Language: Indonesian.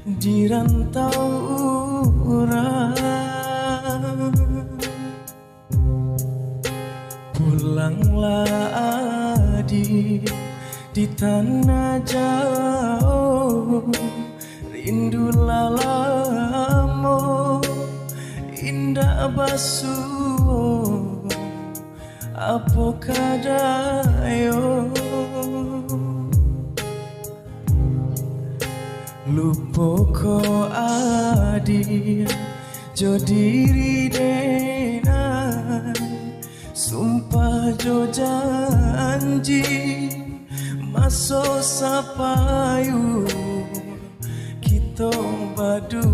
di rantau urang. Pulanglah adik di tanah jauh, rindulah lamo indah basuh apa kadayo. Lupa ko adik jo diri denan, sumpah jo janji maso sapayu kita badu.